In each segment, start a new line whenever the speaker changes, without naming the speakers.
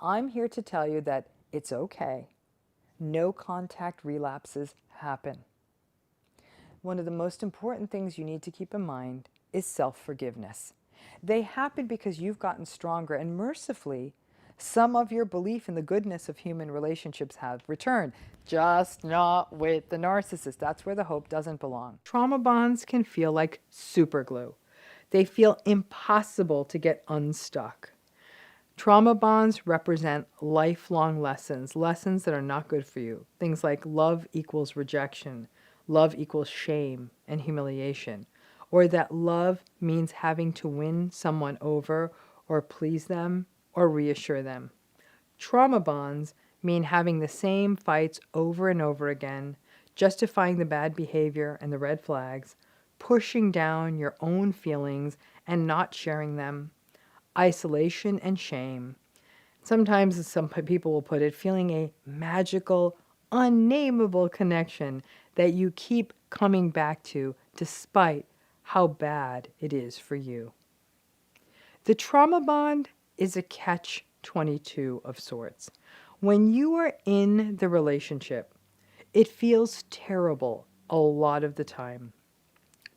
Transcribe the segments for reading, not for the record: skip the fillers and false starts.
I'm here to tell you that it's okay. No contact relapses happen. One of the most important things you need to keep in mind is self-forgiveness. They happen because you've gotten stronger, and mercifully, some of your belief in the goodness of human relationships have returned, just not with the narcissist. That's where the hope doesn't belong. Trauma bonds can feel like super glue. They feel impossible to get unstuck. Trauma bonds represent lifelong lessons, lessons that are not good for you. Things like love equals rejection, love equals shame and humiliation, or that love means having to win someone over or please them or reassure them. Trauma bonds mean having the same fights over and over again, justifying the bad behavior and the red flags, pushing down your own feelings and not sharing them, isolation and shame. Sometimes, as some people will put it, feeling a magical, unnameable connection that you keep coming back to despite how bad it is for you. The trauma bond is a catch-22 of sorts. When you are in the relationship, it feels terrible a lot of the time,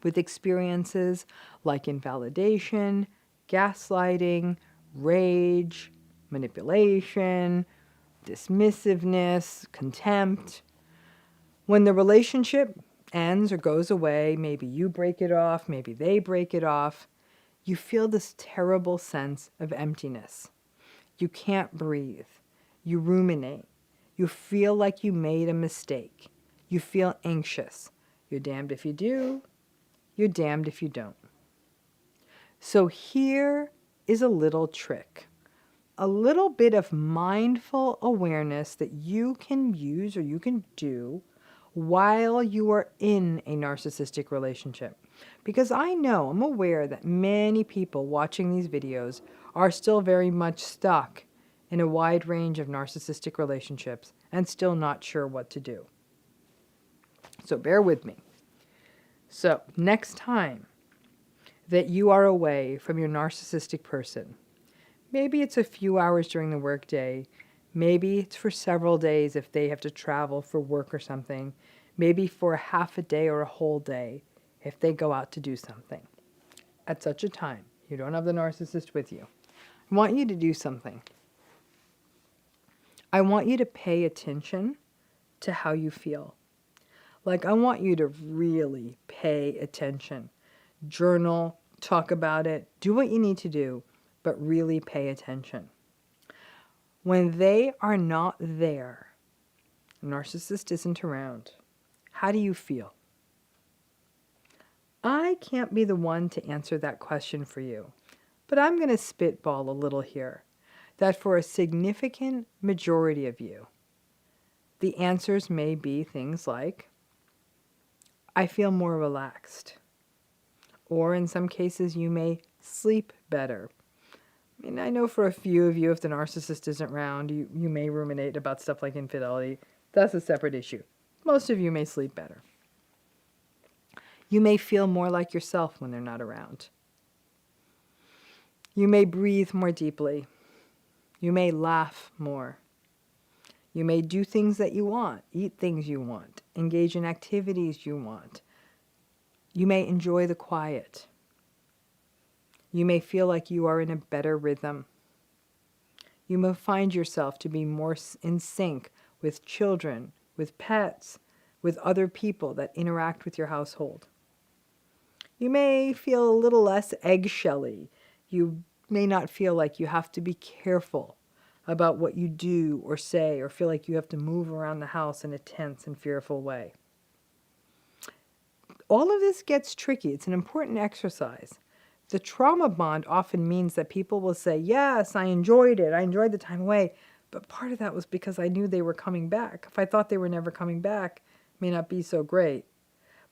with experiences like invalidation, gaslighting, rage, manipulation, dismissiveness, contempt. When the relationship ends or goes away, maybe you break it off, maybe they break it off, you feel this terrible sense of emptiness. You can't breathe. You ruminate. You feel like you made a mistake. You feel anxious. You're damned if you do. You're damned if you don't. So here is a little trick. A little bit of mindful awareness that you can use or you can do while you are in a narcissistic relationship. Because I'm aware that many people watching these videos are still very much stuck in a wide range of narcissistic relationships and still not sure what to do. So bear with me. So next time that you are away from your narcissistic person, maybe it's a few hours during the workday, maybe it's for several days if they have to travel for work or something, maybe for a half a day or a whole day if they go out to do something. At such a time, you don't have the narcissist with you. I want you to do something. I want you to pay attention to how you feel. Like, I want you to really pay attention. Journal, talk about it, do what you need to do, but really pay attention. When they are not there, the narcissist isn't around, how do you feel? I can't be the one to answer that question for you, but I'm going to spitball a little here, that for a significant majority of you, the answers may be things like, I feel more relaxed. Or in some cases, you may sleep better. I mean, I know for a few of you, if the narcissist isn't around, you may ruminate about stuff like infidelity. That's a separate issue. Most of you may sleep better. You may feel more like yourself when they're not around. You may breathe more deeply. You may laugh more. You may do things that you want, eat things you want, engage in activities you want. You may enjoy the quiet. You may feel like you are in a better rhythm. You may find yourself to be more in sync with children, with pets, with other people that interact with your household. You may feel a little less eggshelly. You may not feel like you have to be careful about what you do or say, or feel like you have to move around the house in a tense and fearful way. All of this gets tricky. It's an important exercise. The trauma bond often means that people will say, yes, I enjoyed it. I enjoyed the time away. But part of that was because I knew they were coming back. If I thought they were never coming back, it may not be so great.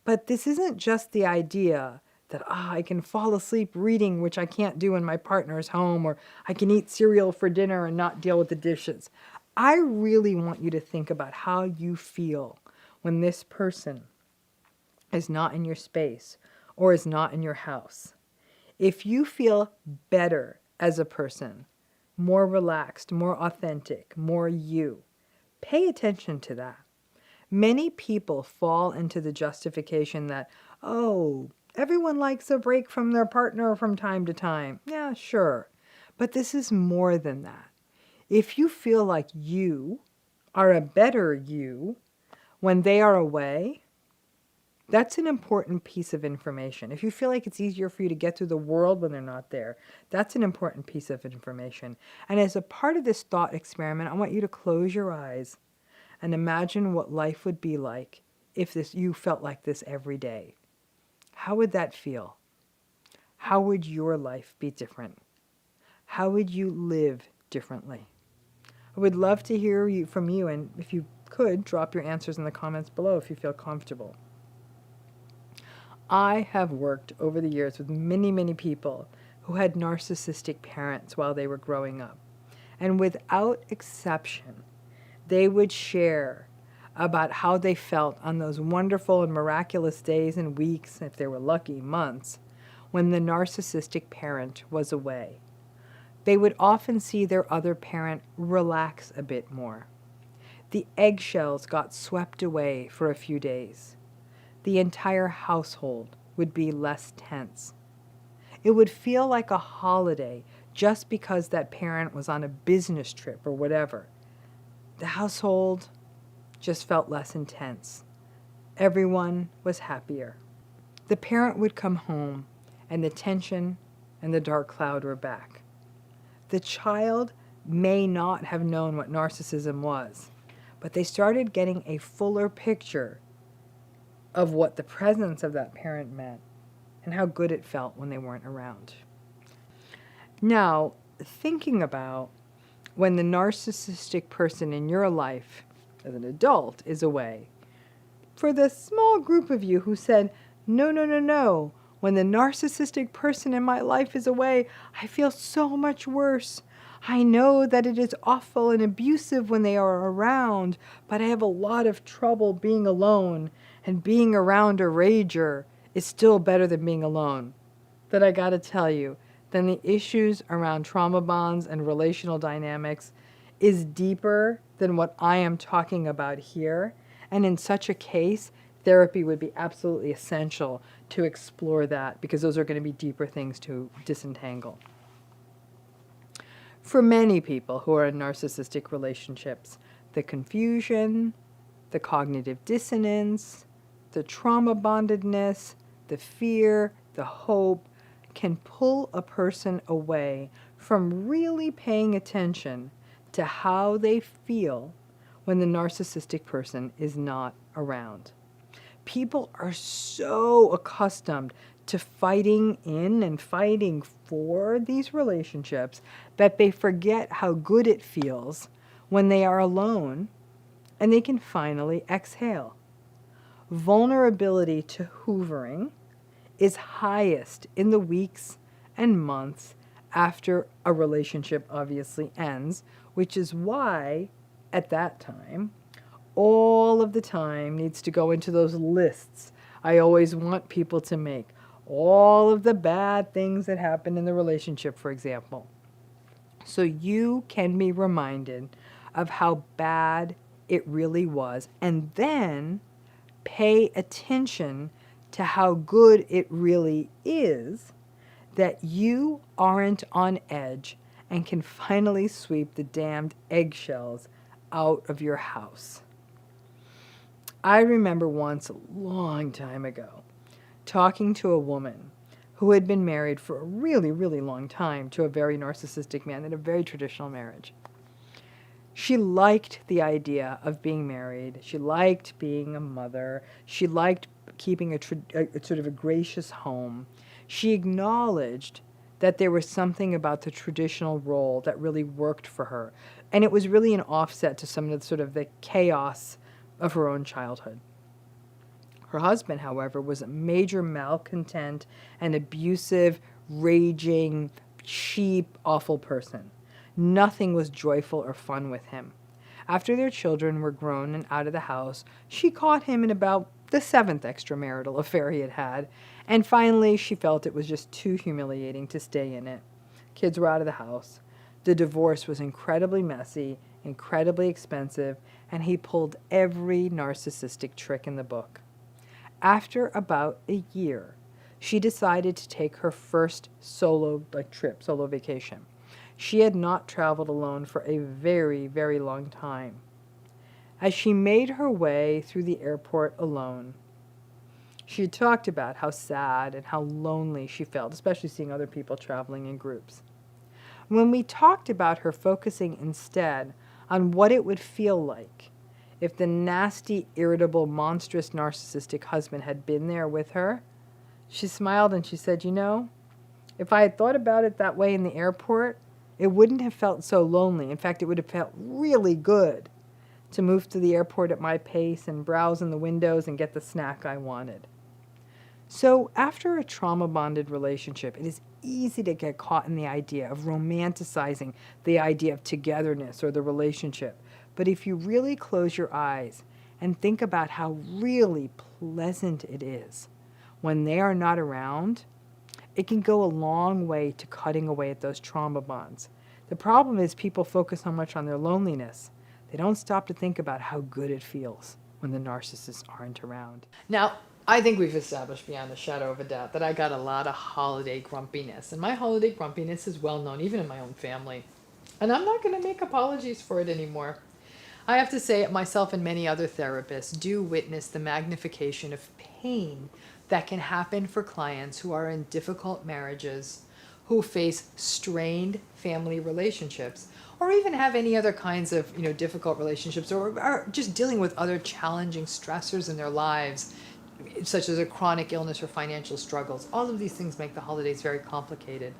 But this isn't just the idea that I can fall asleep reading, which I can't do when my partner's home, or I can eat cereal for dinner and not deal with the dishes. I really want you to think about how you feel when this person is not in your space or is not in your house. If you feel better as a person more relaxed, more authentic, more you. Pay attention to that. Many people fall into the justification that, oh, everyone likes a break from their partner from time to time. Yeah, sure. But this is more than that. If you feel like you are a better you when they are away, that's an important piece of information. If you feel like it's easier for you to get through the world when they're not there, that's an important piece of information. And as a part of this thought experiment, I want you to close your eyes and imagine what life would be like if you felt like this every day. How would that feel? How would your life be different? How would you live differently? I would love to hear from you, and if you could, drop your answers in the comments below if you feel comfortable. I have worked over the years with many, many people who had narcissistic parents while they were growing up. And without exception, they would share about how they felt on those wonderful and miraculous days and weeks, if they were lucky, months, when the narcissistic parent was away. They would often see their other parent relax a bit more. The eggshells got swept away for a few days. The entire household would be less tense. It would feel like a holiday just because that parent was on a business trip or whatever. The household just felt less intense. Everyone was happier. The parent would come home and the tension and the dark cloud were back. The child may not have known what narcissism was, but they started getting a fuller picture of what the presence of that parent meant and how good it felt when they weren't around. Now, thinking about when the narcissistic person in your life as an adult is away, for the small group of you who said, no, no, no, no, when the narcissistic person in my life is away, I feel so much worse. I know that it is awful and abusive when they are around, but I have a lot of trouble being alone, and being around a rager is still better than being alone. That I gotta tell you, then the issues around trauma bonds and relational dynamics is deeper than what I am talking about here. And in such a case, therapy would be absolutely essential to explore that, because those are going to be deeper things to disentangle. For many people who are in narcissistic relationships, the confusion, the cognitive dissonance, the trauma bondedness, the fear, the hope can pull a person away from really paying attention to how they feel when the narcissistic person is not around. People are so accustomed to fighting in and fighting for these relationships that they forget how good it feels when they are alone and they can finally exhale. Vulnerability to hoovering is highest in the weeks and months after a relationship obviously ends, which is why at that time, all of the time needs to go into those lists I always want people to make. All of the bad things that happen in the relationship, for example. So you can be reminded of how bad it really was, and then pay attention to how good it really is that you aren't on edge and can finally sweep the damned eggshells out of your house. I remember once, a long time ago, talking to a woman who had been married for a really, really long time to a very narcissistic man in a very traditional marriage. She liked the idea of being married. She liked being a mother. She liked keeping a sort of a gracious home. She acknowledged that there was something about the traditional role that really worked for her. And it was really an offset to some of the sort of the chaos of her own childhood. Her husband, however, was a major malcontent and abusive, raging, cheap, awful person. Nothing was joyful or fun with him. After their children were grown and out of the house, she caught him in about the 7th extramarital affair he had had, and finally she felt it was just too humiliating to stay in it. Kids were out of the house. The divorce was incredibly messy, incredibly expensive, and he pulled every narcissistic trick in the book. After about a year, she decided to take her first solo vacation. She had not traveled alone for a very, very long time. As she made her way through the airport alone, she had talked about how sad and how lonely she felt, especially seeing other people traveling in groups. When we talked about her focusing instead on what it would feel like if the nasty, irritable, monstrous, narcissistic husband had been there with her, she smiled and she said, "You know, if I had thought about it that way in the airport, it wouldn't have felt so lonely. In fact, it would have felt really good to move to the airport at my pace and browse in the windows and get the snack I wanted." So after a trauma-bonded relationship, it is easy to get caught in the idea of romanticizing the idea of togetherness or the relationship. But if you really close your eyes and think about how really pleasant it is when they are not around, it can go a long way to cutting away at those trauma bonds. The problem is people focus so much on their loneliness, they don't stop to think about how good it feels when the narcissists aren't around. Now, I think we've established beyond a shadow of a doubt that I got a lot of holiday grumpiness, and my holiday grumpiness is well known even in my own family. And I'm not going to make apologies for it anymore. I have to say, myself and many other therapists do witness the magnification of pain that can happen for clients who are in difficult marriages, who face strained family relationships, or even have any other kinds of difficult relationships, or are just dealing with other challenging stressors in their lives, such as a chronic illness or financial struggles. All of these things make the holidays very complicated.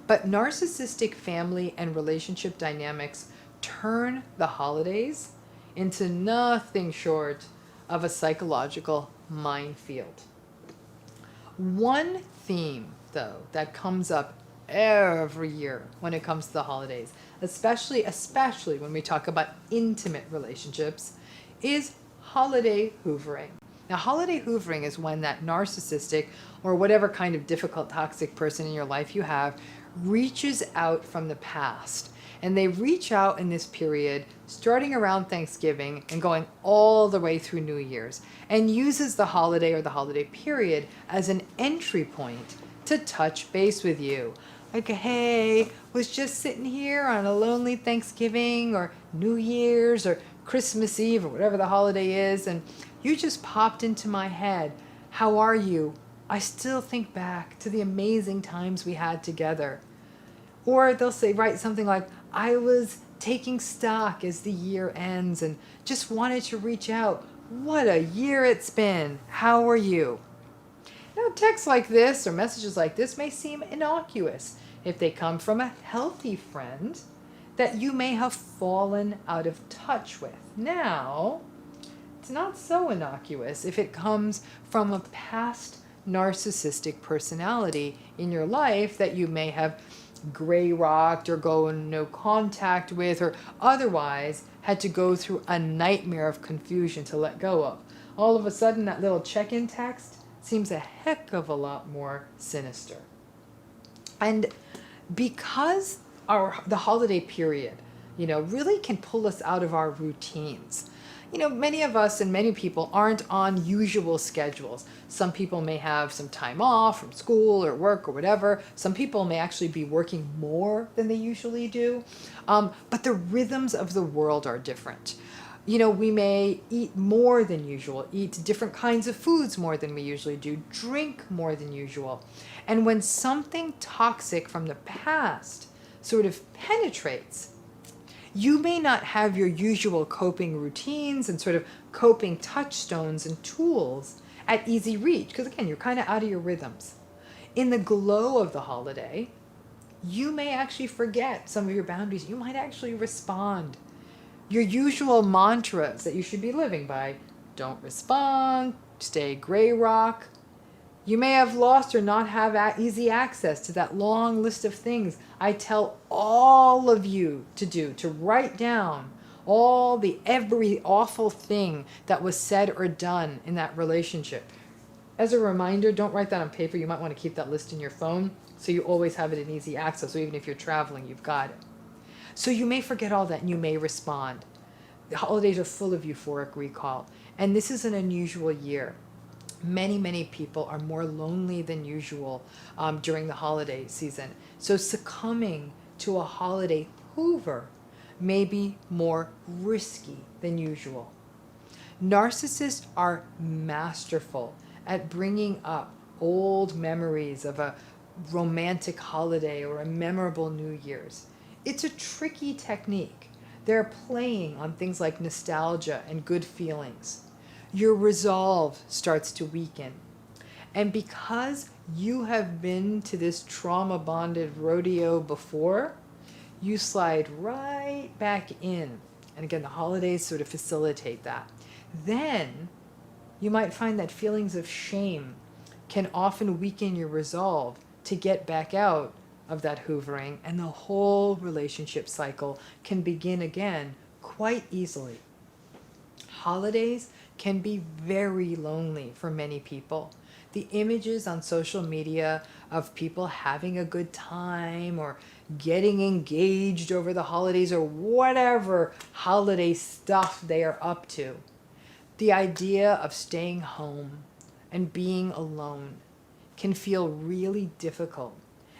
But narcissistic family and relationship dynamics turn the holidays into nothing short of a psychological minefield. One theme, though, that comes up every year when it comes to the holidays, especially when we talk about intimate relationships, is holiday hoovering. Now, holiday hoovering is when that narcissistic or whatever kind of difficult, toxic person in your life you have reaches out from the past. And they reach out in this period, starting around Thanksgiving and going all the way through New Year's, and uses the holiday or the holiday period as an entry point to touch base with you. Like, hey, was just sitting here on a lonely Thanksgiving or New Year's or Christmas Eve or whatever the holiday is, and you just popped into my head. How are you? I still think back to the amazing times we had together. Or they'll say, write something like, I was taking stock as the year ends and just wanted to reach out. What a year it's been. How are you? Now, texts like this or messages like this may seem innocuous if they come from a healthy friend that you may have fallen out of touch with. Now, it's not so innocuous if it comes from a past narcissistic personality in your life that you may have gray rocked or go in no contact with, or otherwise had to go through a nightmare of confusion to let go of. All of a sudden, that little check-in text seems a heck of a lot more sinister. And because the holiday period, really can pull us out of our routines. Many of us and many people aren't on usual schedules. Some people may have some time off from school or work or whatever. Some people may actually be working more than they usually do. But the rhythms of the world are different. We may eat more than usual, eat different kinds of foods more than we usually do, drink more than usual. And when something toxic from the past sort of penetrates, you may not have your usual coping routines and sort of coping touchstones and tools at easy reach, because again, you're kind of out of your rhythms. In the glow of the holiday, you may actually forget some of your boundaries. You might actually respond. Your usual mantras that you should be living by: don't respond, stay gray rock. You may have lost or not have easy access to that long list of things I tell all of you to do, to write down every awful thing that was said or done in that relationship. As a reminder, don't write that on paper. You might want to keep that list in your phone so you always have it in easy access. So even if you're traveling, you've got it. So you may forget all that and you may respond. The holidays are full of euphoric recall. And this is an unusual year. Many people are more lonely than usual during the holiday season. So succumbing to a holiday hoover may be more risky than usual. Narcissists are masterful at bringing up old memories of a romantic holiday or a memorable New Year's. It's a tricky technique. They're playing on things like nostalgia and good feelings. Your resolve starts to weaken. And because you have been to this trauma-bonded rodeo before, you slide right back in. And again, the holidays sort of facilitate that. Then you might find that feelings of shame can often weaken your resolve to get back out of that hoovering, and the whole relationship cycle can begin again quite easily. Holidays can be very lonely for many people. The images on social media of people having a good time or getting engaged over the holidays or whatever holiday stuff they are up to. The idea of staying home and being alone can feel really difficult,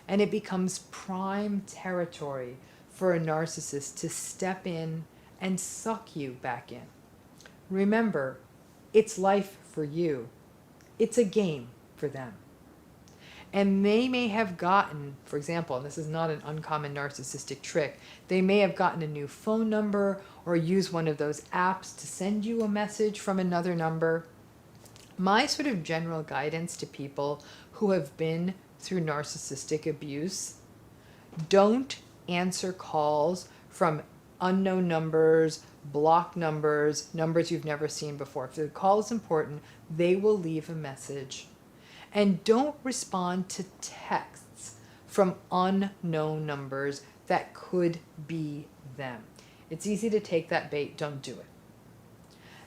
and it becomes prime territory for a narcissist to step in and suck you back in. Remember, it's life for you. It's a game for them. And they may have gotten, for example, and this is not an uncommon narcissistic trick, they may have gotten a new phone number or use one of those apps to send you a message from another number. My sort of general guidance to people who have been through narcissistic abuse: don't answer calls from unknown numbers, blocked numbers, numbers you've never seen before. If the call is important, they will leave a message. And don't respond to texts from unknown numbers that could be them. It's easy to take that bait. Don't do it.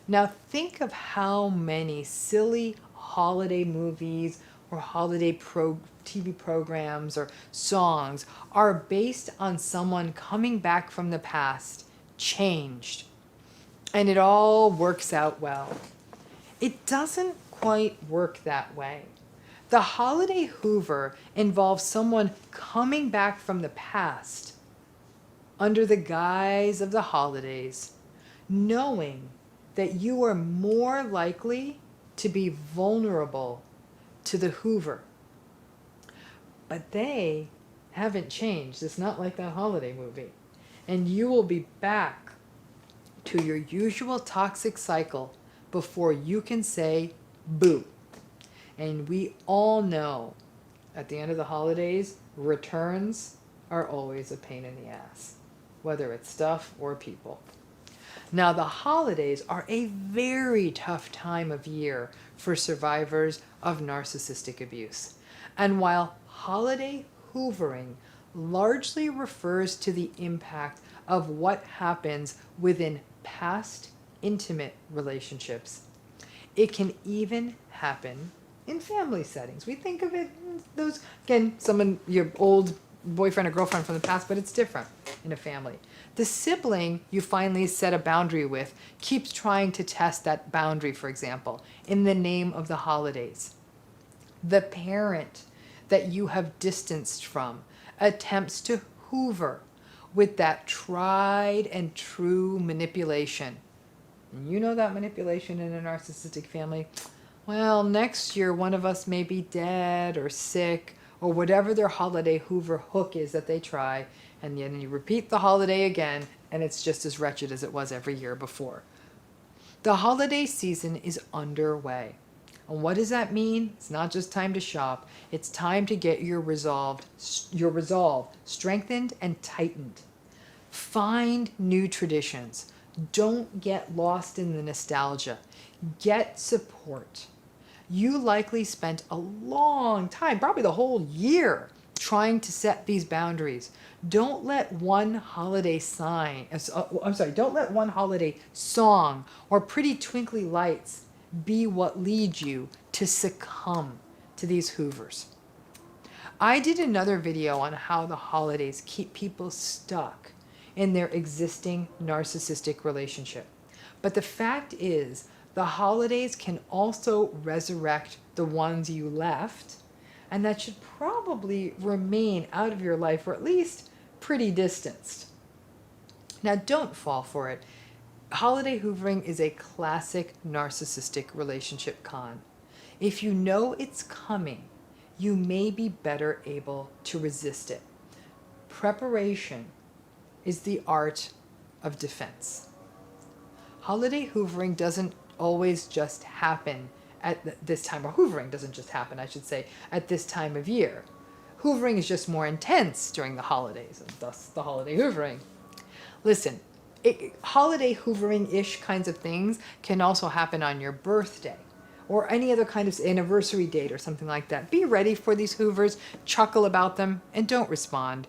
Now think of how many silly holiday movies or holiday TV programs or songs are based on someone coming back from the past, changed, and it all works out well. It doesn't quite work that way. The holiday hoover involves someone coming back from the past under the guise of the holidays, knowing that you are more likely to be vulnerable to the hoover. But they haven't changed. It's not like that holiday movie. And you will be back to your usual toxic cycle before you can say boo. And we all know at the end of the holidays, returns are always a pain in the ass, whether it's stuff or people. Now, the holidays are a very tough time of year for survivors of narcissistic abuse. And while holiday hoovering largely refers to the impact of what happens within past intimate relationships, it can even happen in family settings. We think of it in those, again, someone, your old boyfriend or girlfriend from the past, but it's different in a family. The sibling you finally set a boundary with keeps trying to test that boundary, for example, in the name of the holidays. The parent that you have distanced from attempts to hoover with that tried and true manipulation. And you know that manipulation in a narcissistic family? Well, next year one of us may be dead or sick or whatever their holiday hoover hook is that they try, and then you repeat the holiday again, and it's just as wretched as it was every year before. The holiday season is underway. And what does that mean? It's not just time to shop. It's time to get your resolve strengthened and tightened. Find new traditions. Don't get lost in the nostalgia. Get support. You likely spent a long time, probably the whole year, trying to set these boundaries. Don't let one holiday don't let one holiday song or pretty twinkly lights be what leads you to succumb to these hoovers. I did another video on how the holidays keep people stuck in their existing narcissistic relationship. But the fact is, the holidays can also resurrect the ones you left, and that should probably remain out of your life, or at least pretty distanced. Now, don't fall for it. Holiday hoovering is a classic narcissistic relationship con. If you know it's coming, you may be better able to resist it. Preparation is the art of defense. Holiday hoovering doesn't always just happen at this time, or hoovering doesn't just happen, I should say, at this time of year. Hoovering is just more intense during the holidays, and thus the holiday hoovering. Listen, holiday hoovering-ish kinds of things can also happen on your birthday or any other kind of anniversary date or something like that. Be ready for these hoovers, chuckle about them, and don't respond.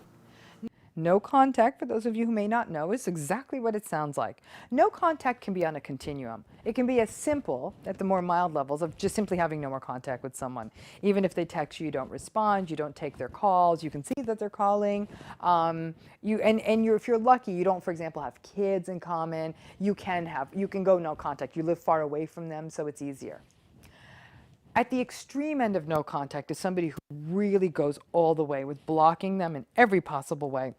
No contact, for those of you who may not know, is exactly what it sounds like. No contact can be on a continuum. It can be as simple, at the more mild levels, of just simply having no more contact with someone. Even if they text you, you don't respond, you don't take their calls, you can see that they're calling. If you're lucky, you don't, for example, have kids in common. You can go no contact. You live far away from them, so it's easier. At the extreme end of no contact is somebody who really goes all the way with blocking them in every possible way.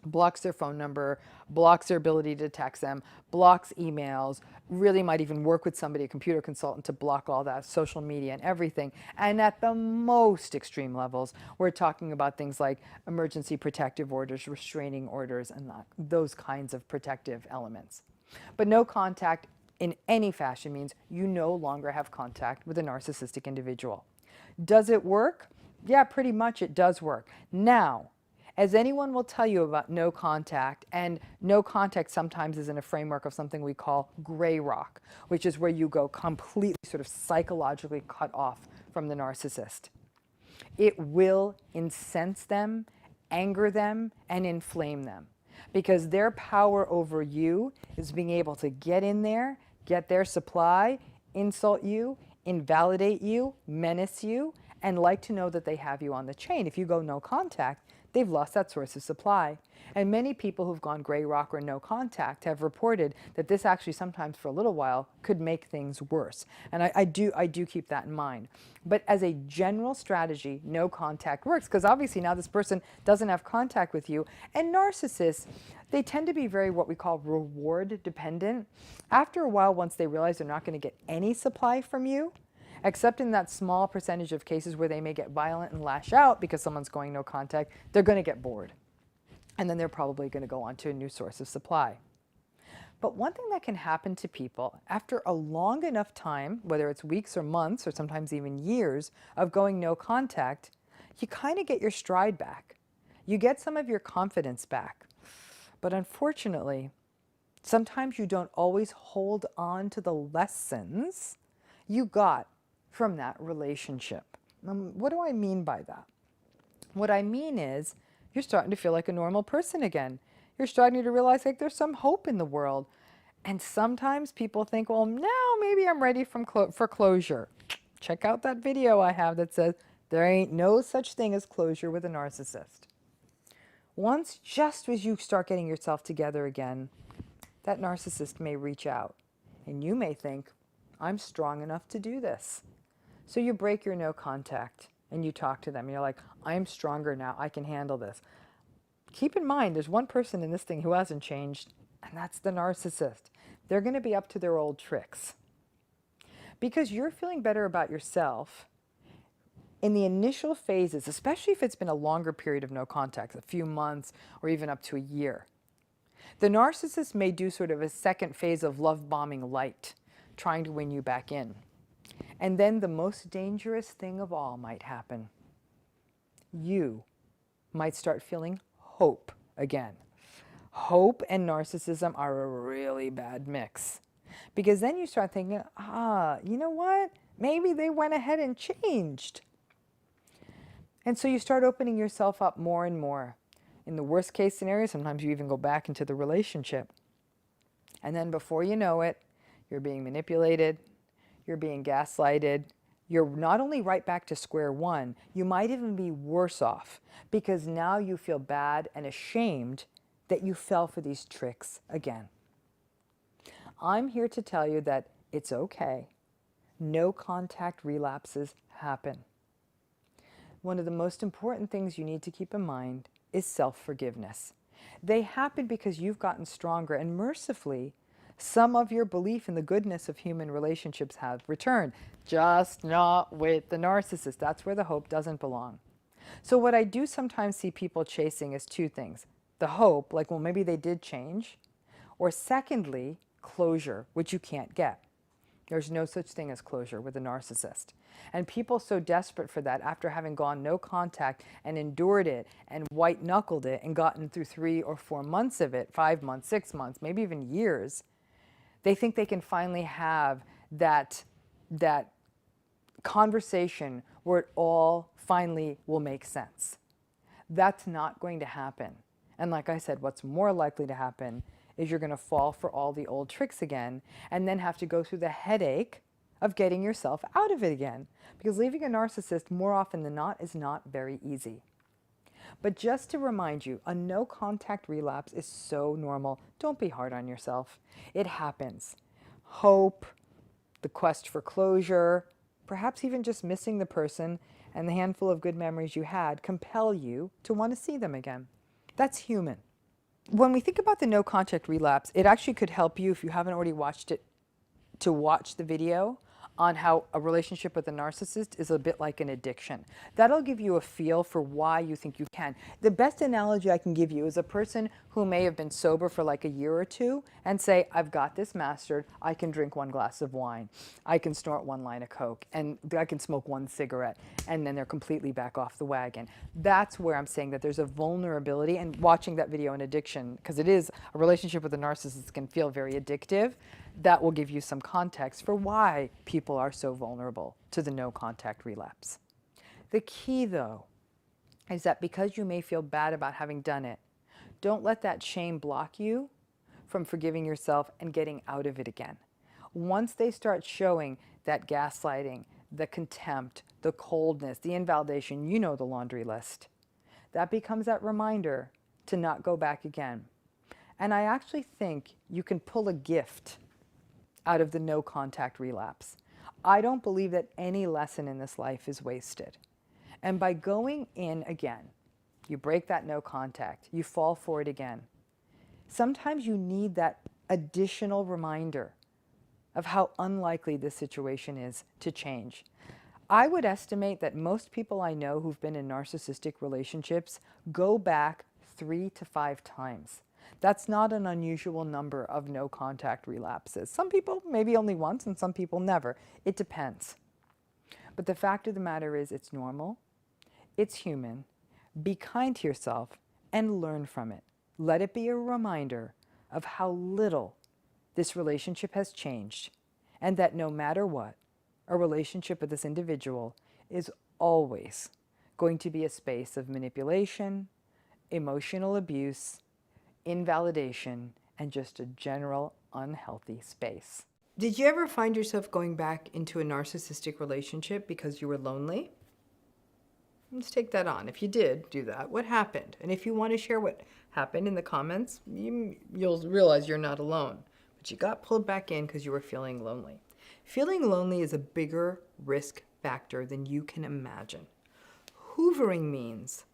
Blocks their phone number, blocks their ability to text them, blocks emails, really might even work with somebody, a computer consultant, to block all that, social media and everything. And at the most extreme levels, we're talking about things like emergency protective orders, restraining orders, and those kinds of protective elements. But no contact in any fashion means you no longer have contact with a narcissistic individual. Does it work? Yeah, pretty much it does work. Now, as anyone will tell you about no contact, and no contact sometimes is in a framework of something we call gray rock, which is where you go completely sort of psychologically cut off from the narcissist. It will incense them, anger them, and inflame them, because their power over you is being able to get in there, get their supply, insult you, invalidate you, menace you, and like to know that they have you on the chain. If you go no contact, they've lost that source of supply. And many people who've gone gray rock or no contact have reported that this actually sometimes for a little while could make things worse. And I do keep that in mind. But as a general strategy, no contact works, because obviously now this person doesn't have contact with you. And narcissists, they tend to be very what we call reward dependent. After a while, once they realize they're not going to get any supply from you, except in that small percentage of cases where they may get violent and lash out because someone's going no contact, they're going to get bored. And then they're probably going to go on to a new source of supply. But one thing that can happen to people after a long enough time, whether it's weeks or months or sometimes even years of going no contact, you kind of get your stride back. You get some of your confidence back. But unfortunately, sometimes you don't always hold on to the lessons you got from that relationship. What do I mean by that? What I mean is you're starting to feel like a normal person again. You're starting to realize like there's some hope in the world. And sometimes people think, well, now maybe I'm ready for closure. Check out that video I have that says there ain't no such thing as closure with a narcissist. Once, just as you start getting yourself together again, that narcissist may reach out. And you may think, I'm strong enough to do this. So you break your no contact and you talk to them. And you're like, I'm stronger now. I can handle this. Keep in mind, there's one person in this thing who hasn't changed, and that's the narcissist. They're going to be up to their old tricks. Because you're feeling better about yourself in the initial phases, especially if it's been a longer period of no contact, a few months or even up to a year. The narcissist may do sort of a second phase of love bombing light, trying to win you back in. And then the most dangerous thing of all might happen. You might start feeling hope again. Hope and narcissism are a really bad mix. Because then you start thinking, you know what? Maybe they went ahead and changed. And so you start opening yourself up more and more. In the worst case scenario, sometimes you even go back into the relationship. And then before you know it, you're being manipulated, you're being gaslighted, you're not only right back to square one, you might even be worse off because now you feel bad and ashamed that you fell for these tricks again. I'm here to tell you that it's okay. No contact relapses happen. One of the most important things you need to keep in mind is self-forgiveness. They happen because you've gotten stronger, and mercifully, some of your belief in the goodness of human relationships have returned, just not with the narcissist. That's where the hope doesn't belong. So what I do sometimes see people chasing is two things. The hope, like, well, maybe they did change, or secondly, closure, which you can't get. There's no such thing as closure with a narcissist. And people so desperate for that after having gone no contact and endured it and white-knuckled it and gotten through 3 or 4 months of it, 5 months, 6 months, maybe even years, they think they can finally have that conversation where it all finally will make sense. That's not going to happen. And like I said, what's more likely to happen is you're going to fall for all the old tricks again and then have to go through the headache of getting yourself out of it again. Because leaving a narcissist more often than not is not very easy. But just to remind you, a no contact relapse is so normal. Don't be hard on yourself. It happens. Hope, the quest for closure, perhaps even just missing the person and the handful of good memories you had compel you to want to see them again. That's human. When we think about the no contact relapse, it actually could help you, if you haven't already watched it, to watch the video on how a relationship with a narcissist is a bit like an addiction. That'll give you a feel for why you think you can. The best analogy I can give you is a person who may have been sober for like a year or two and say, I've got this mastered. I can drink 1 glass of wine. I can snort 1 line of Coke, and I can smoke 1 cigarette, and then they're completely back off the wagon. That's where I'm saying that there's a vulnerability, and watching that video on addiction, because it is a relationship with a narcissist can feel very addictive. That will give you some context for why people are so vulnerable to the no contact relapse. The key, though, is that because you may feel bad about having done it, don't let that shame block you from forgiving yourself and getting out of it again. Once they start showing that gaslighting, the contempt, the coldness, the invalidation, you know the laundry list, that becomes that reminder to not go back again. And I actually think you can pull a gift out of the no contact relapse. I don't believe that any lesson in this life is wasted. And by going in again, you break that no contact, you fall for it again. Sometimes you need that additional reminder of how unlikely this situation is to change. I would estimate that most people I know who've been in narcissistic relationships go back 3 to 5 times. That's not an unusual number of no contact relapses. Some people maybe only once and some people never. It depends. But the fact of the matter is it's normal, it's human. Be kind to yourself and learn from it. Let it be a reminder of how little this relationship has changed, and that no matter what, a relationship with this individual is always going to be a space of manipulation, emotional abuse, invalidation, and just a general unhealthy space. Did you ever find yourself going back into a narcissistic relationship because you were lonely? Let's take that on. If you did do that, what happened? And if you want to share what happened in the comments, you'll realize you're not alone. But you got pulled back in because you were feeling lonely. Feeling lonely is a bigger risk factor than you can imagine. Hoovering means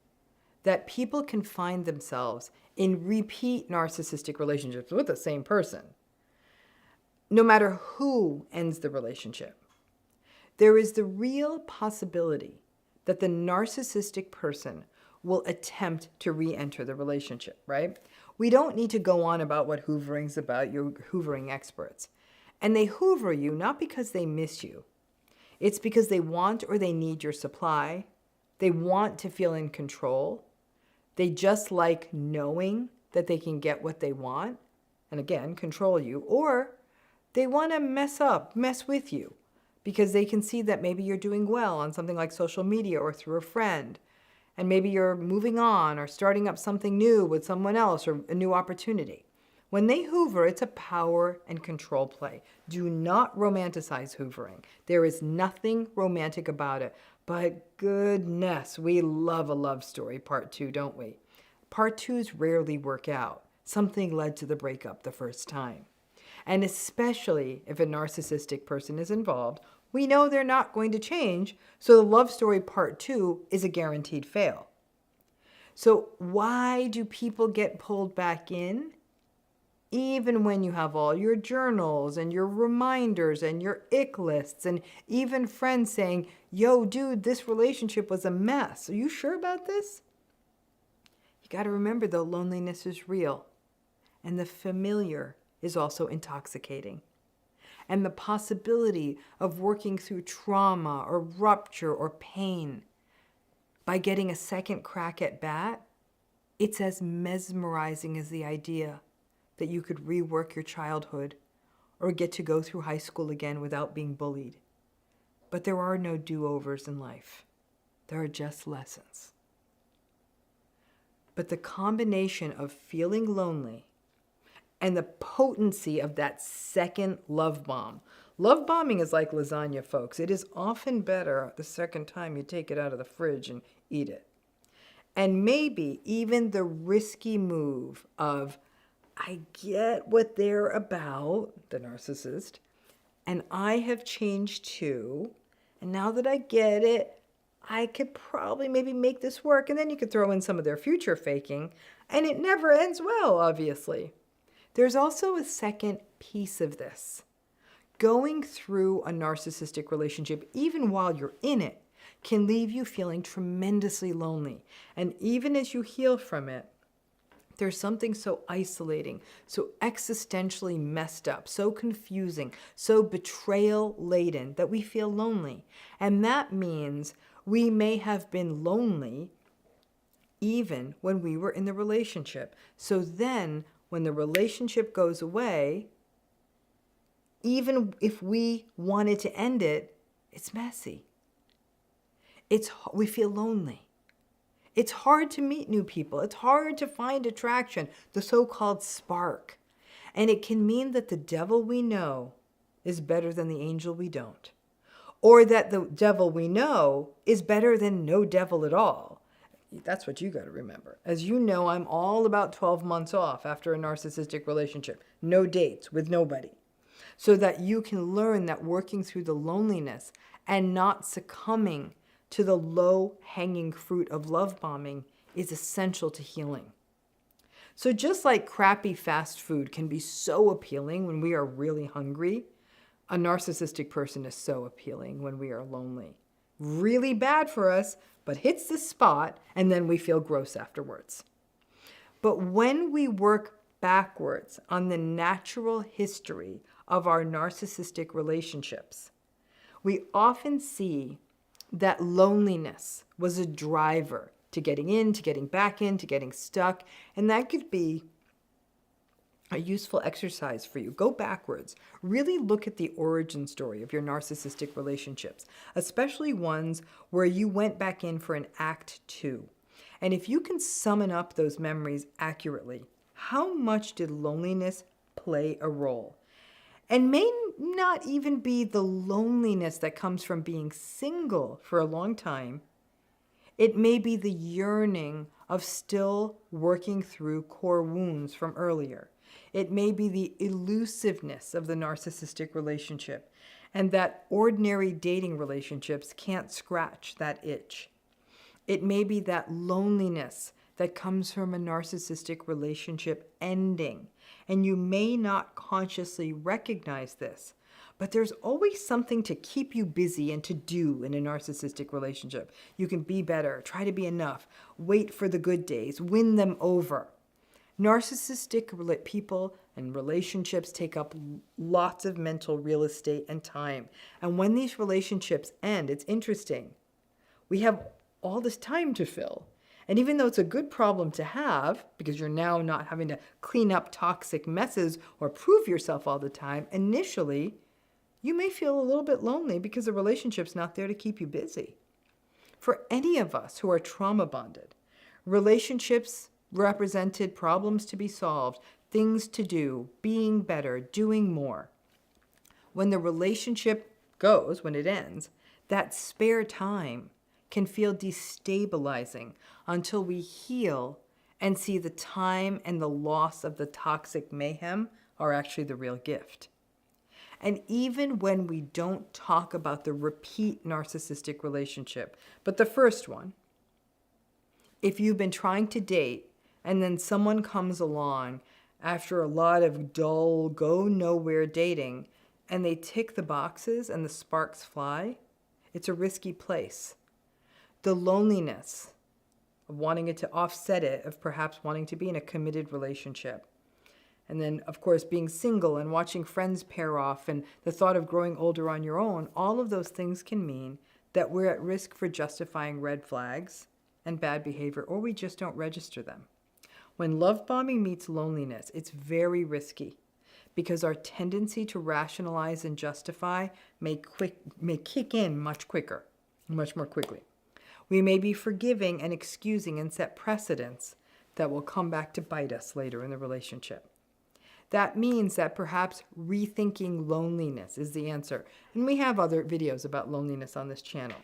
that people can find themselves in repeat narcissistic relationships with the same person, no matter who ends the relationship. There is the real possibility that the narcissistic person will attempt to re-enter the relationship, right? We don't need to go on about what hoovering's about. You're hoovering experts. And they hoover you not because they miss you. It's because they want or they need your supply. They want to feel in control. They just like knowing that they can get what they want, and again, control you. Or they want to mess with you, because they can see that maybe you're doing well on something like social media or through a friend, and maybe you're moving on or starting up something new with someone else or a new opportunity. When they hoover, it's a power and control play. Do not romanticize hoovering. There is nothing romantic about it, but goodness, we love a love story part 2, don't we? Part 2s rarely work out. Something led to the breakup the first time. And especially if a narcissistic person is involved, we know they're not going to change, so the love story part 2 is a guaranteed fail. So why do people get pulled back in? Even when you have all your journals and your reminders and your ick lists and even friends saying, yo, dude, this relationship was a mess. Are you sure about this? You got to remember, though, loneliness is real. And the familiar is also intoxicating. And the possibility of working through trauma or rupture or pain by getting a second crack at bat, it's as mesmerizing as the idea that you could rework your childhood or get to go through high school again without being bullied. But there are no do-overs in life. There are just lessons. But the combination of feeling lonely and the potency of that second love bomb. Love bombing is like lasagna, folks. It is often better the second time you take it out of the fridge and eat it. And maybe even the risky move of, I get what they're about, the narcissist, and I have changed too. And now that I get it, I could probably maybe make this work. And then you could throw in some of their future faking, and it never ends well, obviously. There's also a second piece of this. Going through a narcissistic relationship, even while you're in it, can leave you feeling tremendously lonely. And even as you heal from it, there's something so isolating, so existentially messed up, so confusing, so betrayal-laden that we feel lonely. And that means we may have been lonely even when we were in the relationship. So then, when the relationship goes away, even if we wanted to end it, it's messy. We feel lonely. It's hard to meet new people. It's hard to find attraction, the so-called spark. And it can mean that the devil we know is better than the angel we don't. Or that the devil we know is better than no devil at all. That's what you got to remember. As you know, I'm all about 12 months off after a narcissistic relationship. No dates with nobody. So that you can learn that working through the loneliness and not succumbing to the low-hanging fruit of love bombing is essential to healing. So just like crappy fast food can be so appealing when we are really hungry, a narcissistic person is so appealing when we are lonely. Really bad for us, but hits the spot, and then we feel gross afterwards. But when we work backwards on the natural history of our narcissistic relationships, we often see that loneliness was a driver to getting in, to getting back in, to getting stuck. And that could be a useful exercise for you. Go backwards. Really look at the origin story of your narcissistic relationships, especially ones where you went back in for an act 2. And if you can summon up those memories accurately, how much did loneliness play a role? And may not even be the loneliness that comes from being single for a long time. It may be the yearning of still working through core wounds from earlier. It may be the elusiveness of the narcissistic relationship, and that ordinary dating relationships can't scratch that itch. It may be that loneliness that comes from a narcissistic relationship ending. And you may not consciously recognize this, but there's always something to keep you busy and to do in a narcissistic relationship. You can be better, try to be enough, wait for the good days, win them over. Narcissistic people and relationships take up lots of mental real estate and time. And when these relationships end, it's interesting. We have all this time to fill. And even though it's a good problem to have, because you're now not having to clean up toxic messes or prove yourself all the time, initially, you may feel a little bit lonely because the relationship's not there to keep you busy. For any of us who are trauma bonded, relationships represented problems to be solved, things to do, being better, doing more. When the relationship goes, when it ends, that spare time can feel destabilizing until we heal and see the time and the loss of the toxic mayhem are actually the real gift. And even when we don't talk about the repeat narcissistic relationship, but the first one, if you've been trying to date and then someone comes along after a lot of dull, go nowhere dating, and they tick the boxes and the sparks fly, it's a risky place. The loneliness of wanting it to offset it, of perhaps wanting to be in a committed relationship. And then, of course, being single and watching friends pair off and the thought of growing older on your own, all of those things can mean that we're at risk for justifying red flags and bad behavior, or we just don't register them. When love bombing meets loneliness, it's very risky because our tendency to rationalize and justify may kick in much more quickly. We may be forgiving and excusing and set precedents that will come back to bite us later in the relationship. That means that perhaps rethinking loneliness is the answer. And we have other videos about loneliness on this channel.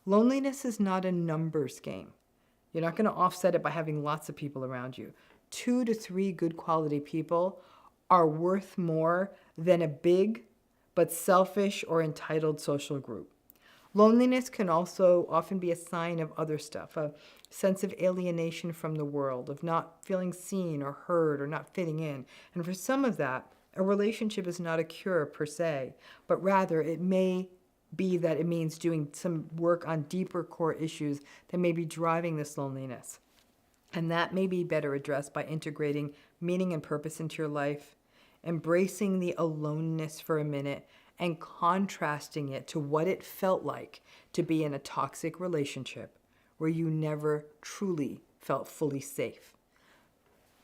Loneliness is not a numbers game. You're not going to offset it by having lots of people around you. 2 to 3 good quality people are worth more than a big but selfish or entitled social group. Loneliness can also often be a sign of other stuff, a sense of alienation from the world, of not feeling seen or heard or not fitting in. And for some of that, a relationship is not a cure per se, but rather it may be that it means doing some work on deeper core issues that may be driving this loneliness. And that may be better addressed by integrating meaning and purpose into your life, embracing the aloneness for a minute, and contrasting it to what it felt like to be in a toxic relationship where you never truly felt fully safe.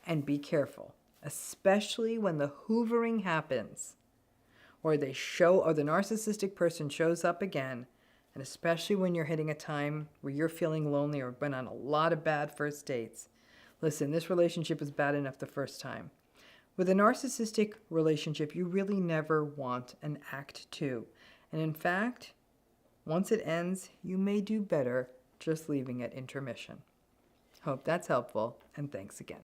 And be careful, especially when the hoovering happens, or the narcissistic person shows up again, and especially when you're hitting a time where you're feeling lonely or been on a lot of bad first dates. Listen, this relationship is bad enough the first time. With a narcissistic relationship, you really never want an act 2. And in fact, once it ends, you may do better just leaving at intermission. Hope that's helpful, and thanks again.